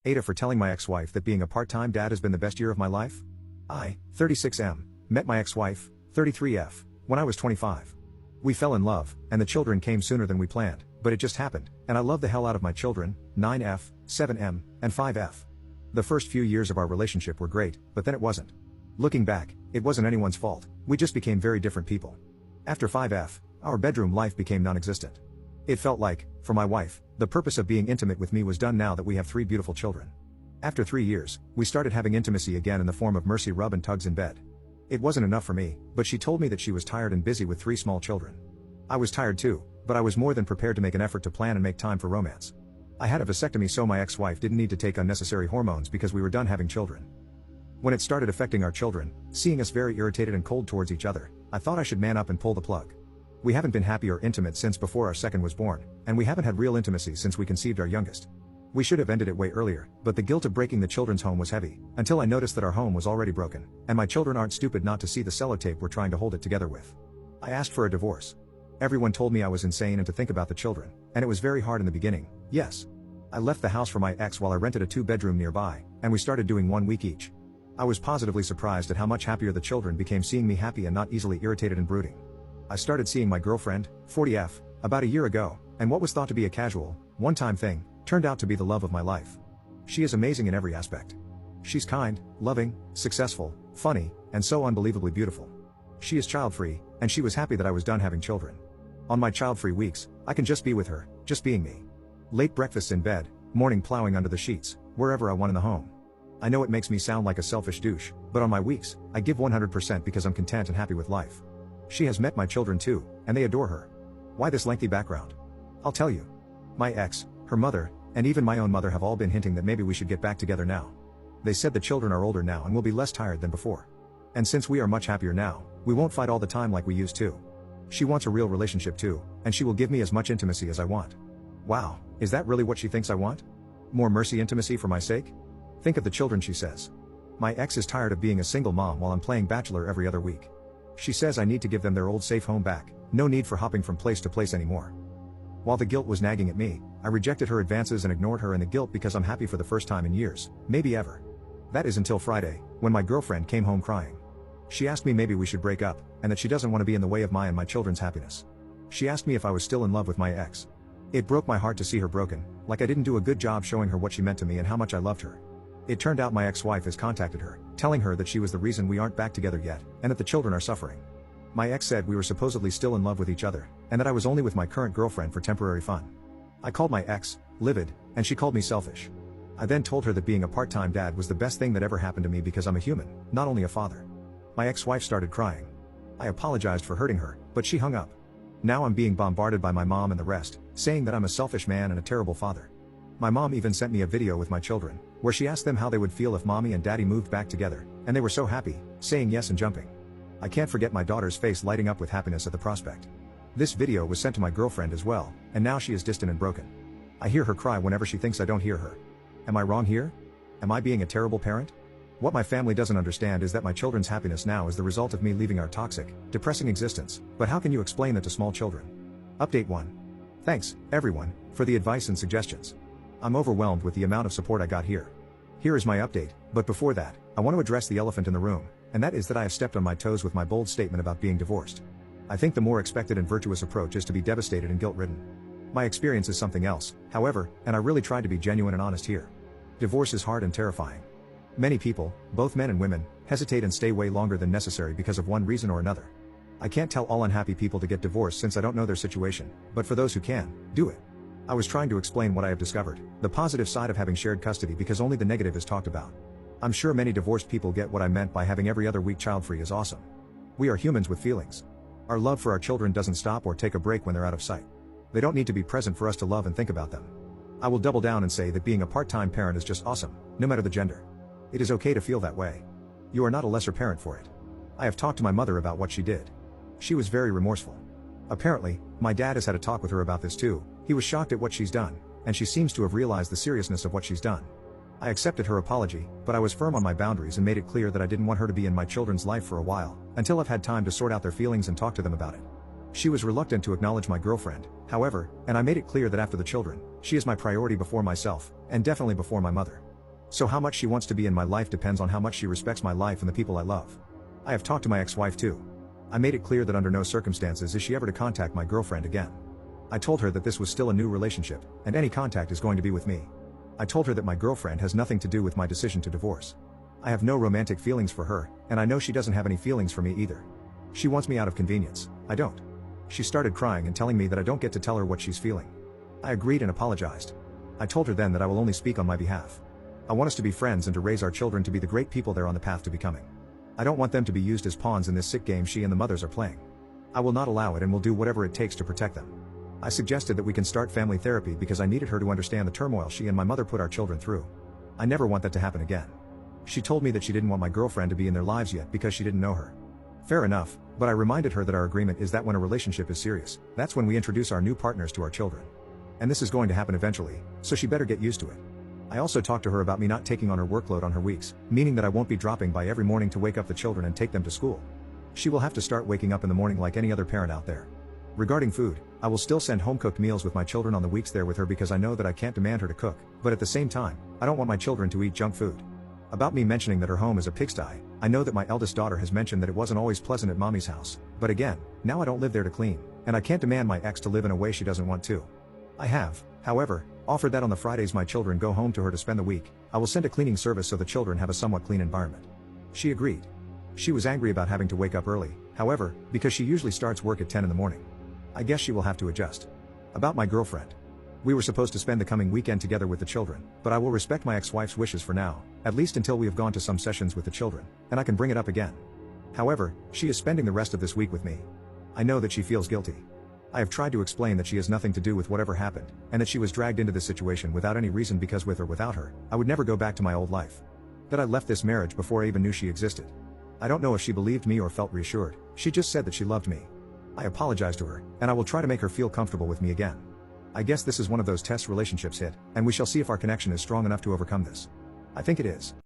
AITAH for telling my ex-wife that being a part-time dad has been the best year of my life. I, 36M, met my ex-wife, 33F, when I was 25. We fell in love, and the children came sooner than we planned, but it just happened, and I love the hell out of my children, 9F, 7M, and 5F. The first few years of our relationship were great, but then it wasn't. Looking back, it wasn't anyone's fault, we just became very different people. After 5F, our bedroom life became non-existent. It felt like, for my wife, the purpose of being intimate with me was done now that we have 3 beautiful children. After 3 years, we started having intimacy again in the form of mercy rub and tugs in bed. It wasn't enough for me, but she told me that she was tired and busy with 3 small children. I was tired too, but I was more than prepared to make an effort to plan and make time for romance. I had a vasectomy so my ex-wife didn't need to take unnecessary hormones because we were done having children. When it started affecting our children, seeing us very irritated and cold towards each other, I thought I should man up and pull the plug. We haven't been happy or intimate since before our second was born, and we haven't had real intimacy since we conceived our youngest. We should have ended it way earlier, but the guilt of breaking the children's home was heavy, until I noticed that our home was already broken, and my children aren't stupid not to see the sellotape we're trying to hold it together with. I asked for a divorce. Everyone told me I was insane and to think about the children, and it was very hard in the beginning, yes. I left the house for my ex while I rented a 2-bedroom nearby, and we started doing 1 week each. I was positively surprised at how much happier the children became seeing me happy and not easily irritated and brooding. I started seeing my girlfriend, 40F, about a year ago, and what was thought to be a casual, one-time thing, turned out to be the love of my life. She is amazing in every aspect. She's kind, loving, successful, funny, and so unbelievably beautiful. She is child-free, and she was happy that I was done having children. On my child-free weeks, I can just be with her, just being me. Late breakfasts in bed, morning plowing under the sheets, wherever I want in the home. I know it makes me sound like a selfish douche, but on my weeks, I give 100% because I'm content and happy with life. She has met my children too, and they adore her. Why this lengthy background? I'll tell you. My ex, her mother, and even my own mother have all been hinting that maybe we should get back together now. They said the children are older now and will be less tired than before. And since we are much happier now, we won't fight all the time like we used to. She wants a real relationship too, and she will give me as much intimacy as I want. Wow, is that really what she thinks I want? More mercy intimacy for my sake? Think of the children, she says. My ex is tired of being a single mom while I'm playing bachelor every other week. She says I need to give them their old safe home back, no need for hopping from place to place anymore. While the guilt was nagging at me, I rejected her advances and ignored her in the guilt because I'm happy for the first time in years, maybe ever. That is until Friday, when my girlfriend came home crying. She asked me maybe we should break up, and that she doesn't want to be in the way of my and my children's happiness. She asked me if I was still in love with my ex. It broke my heart to see her broken, like I didn't do a good job showing her what she meant to me and how much I loved her. It turned out my ex-wife has contacted her, telling her that she was the reason we aren't back together yet, and that the children are suffering. My ex said we were supposedly still in love with each other, and that I was only with my current girlfriend for temporary fun. I called my ex, livid, and she called me selfish. I then told her that being a part-time dad was the best thing that ever happened to me because I'm a human, not only a father. My ex-wife started crying. I apologized for hurting her, but she hung up. Now I'm being bombarded by my mom and the rest, saying that I'm a selfish man and a terrible father. My mom even sent me a video with my children, where she asked them how they would feel if mommy and daddy moved back together, and they were so happy, saying yes and jumping. I can't forget my daughter's face lighting up with happiness at the prospect. This video was sent to my girlfriend as well, and now she is distant and broken. I hear her cry whenever she thinks I don't hear her. Am I wrong here? Am I being a terrible parent? What my family doesn't understand is that my children's happiness now is the result of me leaving our toxic, depressing existence, but how can you explain that to small children? Update 1. Thanks, everyone, for the advice and suggestions. I'm overwhelmed with the amount of support I got here. Here is my update, but before that, I want to address the elephant in the room, and that is that I have stepped on my toes with my bold statement about being divorced. I think the more expected and virtuous approach is to be devastated and guilt-ridden. My experience is something else, however, and I really tried to be genuine and honest here. Divorce is hard and terrifying. Many people, both men and women, hesitate and stay way longer than necessary because of one reason or another. I can't tell all unhappy people to get divorced since I don't know their situation, but for those who can, do it. I was trying to explain what I have discovered, the positive side of having shared custody because only the negative is talked about. I'm sure many divorced people get what I meant by having every other week child-free is awesome. We are humans with feelings. Our love for our children doesn't stop or take a break when they're out of sight. They don't need to be present for us to love and think about them. I will double down and say that being a part-time parent is just awesome, no matter the gender. It is okay to feel that way. You are not a lesser parent for it. I have talked to my mother about what she did. She was very remorseful. Apparently, my dad has had a talk with her about this too. He was shocked at what she's done, and she seems to have realized the seriousness of what she's done. I accepted her apology, but I was firm on my boundaries and made it clear that I didn't want her to be in my children's life for a while, until I've had time to sort out their feelings and talk to them about it. She was reluctant to acknowledge my girlfriend, however, and I made it clear that after the children, she is my priority before myself, and definitely before my mother. So how much she wants to be in my life depends on how much she respects my life and the people I love. I have talked to my ex-wife too. I made it clear that under no circumstances is she ever to contact my girlfriend again. I told her that this was still a new relationship, and any contact is going to be with me. I told her that my girlfriend has nothing to do with my decision to divorce. I have no romantic feelings for her, and I know she doesn't have any feelings for me either. She wants me out of convenience, I don't. She started crying and telling me that I don't get to tell her what she's feeling. I agreed and apologized. I told her then that I will only speak on my behalf. I want us to be friends and to raise our children to be the great people they're on the path to becoming. I don't want them to be used as pawns in this sick game she and the mothers are playing. I will not allow it and will do whatever it takes to protect them. I suggested that we can start family therapy because I needed her to understand the turmoil she and my mother put our children through. I never want that to happen again. She told me that she didn't want my girlfriend to be in their lives yet because she didn't know her. Fair enough, but I reminded her that our agreement is that when a relationship is serious, that's when we introduce our new partners to our children. And this is going to happen eventually, so she better get used to it. I also talked to her about me not taking on her workload on her weeks, meaning that I won't be dropping by every morning to wake up the children and take them to school. She will have to start waking up in the morning like any other parent out there. Regarding food, I will still send home-cooked meals with my children on the weeks there with her because I know that I can't demand her to cook, but at the same time, I don't want my children to eat junk food. About me mentioning that her home is a pigsty, I know that my eldest daughter has mentioned that it wasn't always pleasant at mommy's house, but again, now I don't live there to clean, and I can't demand my ex to live in a way she doesn't want to. I have, however, offered that on the Fridays my children go home to her to spend the week, I will send a cleaning service so the children have a somewhat clean environment. She agreed. She was angry about having to wake up early, however, because she usually starts work at 10 in the morning. I guess she will have to adjust. About my girlfriend. We were supposed to spend the coming weekend together with the children, but I will respect my ex-wife's wishes for now, at least until we have gone to some sessions with the children, and I can bring it up again. However, she is spending the rest of this week with me. I know that she feels guilty. I have tried to explain that she has nothing to do with whatever happened, and that she was dragged into this situation without any reason because with or without her, I would never go back to my old life. That I left this marriage before I even knew she existed. I don't know if she believed me or felt reassured, she just said that she loved me. I apologized to her, and I will try to make her feel comfortable with me again. I guess this is one of those test relationships hit, and we shall see if our connection is strong enough to overcome this. I think it is.